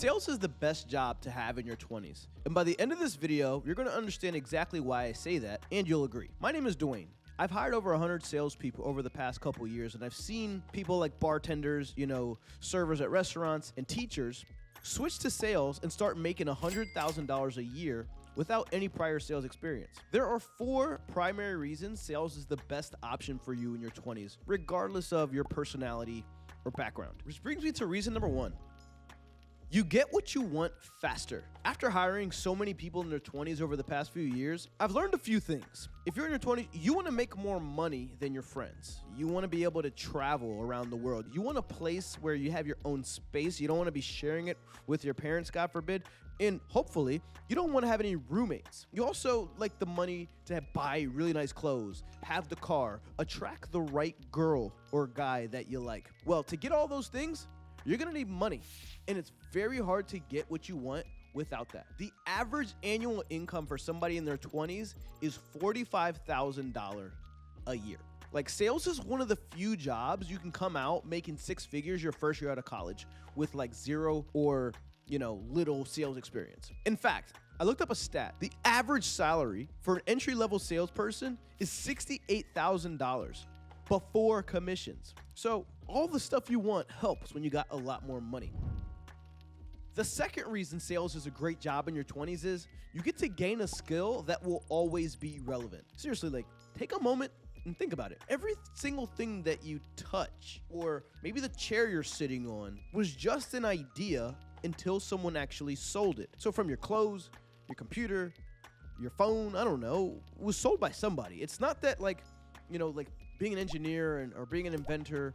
Sales is the best job to have in your 20s. And by the end of this video, you're going to understand exactly why I say that, and you'll agree. My name is Dwayne. I've hired over 100 salespeople over the past couple years, and I've seen people like bartenders, servers at restaurants, and teachers switch to sales and start making $100,000 a year without any prior sales experience. There are 4 primary reasons sales is the best option for you in your 20s, regardless of your personality or background. Which brings me to reason number 1. You get what you want faster. After hiring so many people in their 20s over the past few years, I've learned a few things. If you're in your 20s, you want to make more money than your friends. You want to be able to travel around the world. You want a place where you have your own space. You don't want to be sharing it with your parents, God forbid. And hopefully, you don't want to have any roommates. You also like the money to buy really nice clothes, have the car, attract the right girl or guy that you like. Well, to get all those things, you're going to need money. And it's very hard to get what you want without that. The average annual income for somebody in their 20s is $45,000 a year. Like, sales is one of the few jobs you can come out making 6 figures your first year out of college with like 0 or little sales experience. In fact, I looked up a stat. The average salary for an entry-level salesperson is $68,000 before commissions. So all the stuff you want helps when you got a lot more money. The second reason sales is a great job in your 20s is you get to gain a skill that will always be relevant. Seriously, take a moment and think about it. Every single thing that you touch, or maybe the chair you're sitting on, was just an idea until someone actually sold it. So from your clothes, your computer, your phone, I don't know, it was sold by somebody. It's not that being an engineer or being an inventor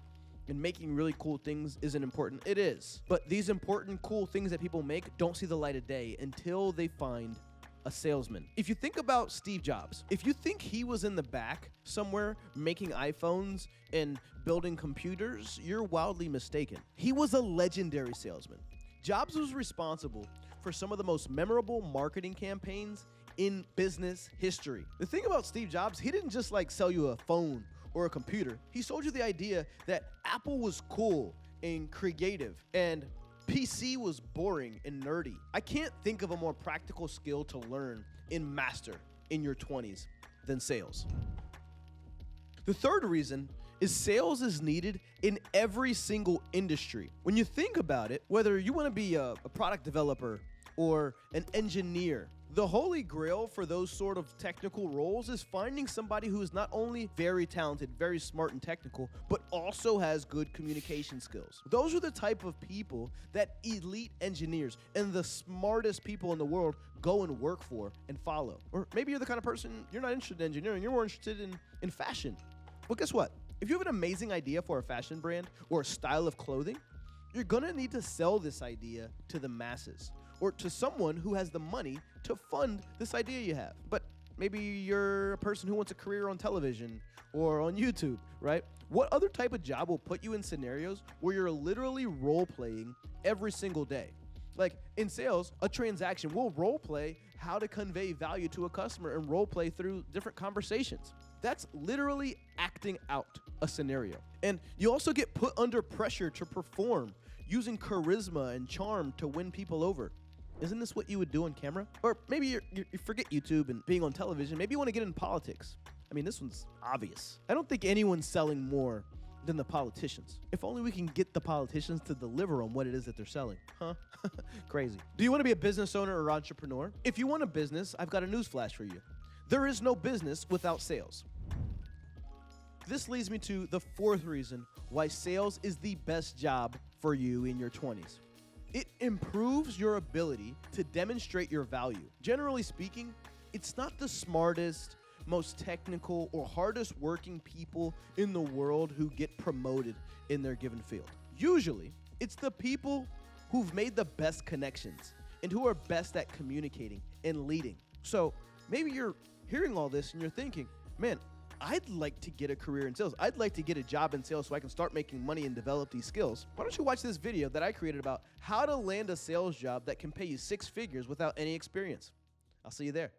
and making really cool things isn't important. It is. But these important, cool things that people make don't see the light of day until they find a salesman. If you think about Steve Jobs, if you think he was in the back somewhere making iPhones and building computers, you're wildly mistaken. He was a legendary salesman. Jobs was responsible for some of the most memorable marketing campaigns in business history. The thing about Steve Jobs, he didn't just sell you a phone or a computer. He sold you the idea that Apple was cool and creative and PC was boring and nerdy. I can't think of a more practical skill to learn and master in your 20s than sales. The third reason is sales is needed in every single industry. When you think about it, whether you want to be a product developer or an engineer, the holy grail for those sort of technical roles is finding somebody who is not only very talented, very smart and technical, but also has good communication skills. Those are the type of people that elite engineers and the smartest people in the world go and work for and follow. Or maybe you're the kind of person, you're not interested in engineering, you're more interested in fashion. Well, guess what? If you have an amazing idea for a fashion brand or a style of clothing, you're gonna need to sell this idea to the masses, or to someone who has the money to fund this idea you have. But maybe you're a person who wants a career on television or on YouTube, right? What other type of job will put you in scenarios where you're literally role-playing every single day? Like in sales, a transaction will role-play how to convey value to a customer and role-play through different conversations. That's literally acting out a scenario. And you also get put under pressure to perform using charisma and charm to win people over. Isn't this what you would do on camera? Or maybe you forget YouTube and being on television. Maybe you want to get in politics. I mean, this one's obvious. I don't think anyone's selling more than the politicians. If only we can get the politicians to deliver on what it is that they're selling. Huh? Crazy. Do you want to be a business owner or entrepreneur? If you want a business, I've got a news flash for you. There is no business without sales. This leads me to the fourth reason why sales is the best job for you in your 20s. It improves your ability to demonstrate your value. Generally speaking, it's not the smartest, most technical, or hardest working people in the world who get promoted in their given field. Usually, it's the people who've made the best connections and who are best at communicating and leading. So maybe you're hearing all this and you're thinking, man, I'd like to get a career in sales. I'd like to get a job in sales so I can start making money and develop these skills. Why don't you watch this video that I created about how to land a sales job that can pay you 6 figures without any experience? I'll see you there.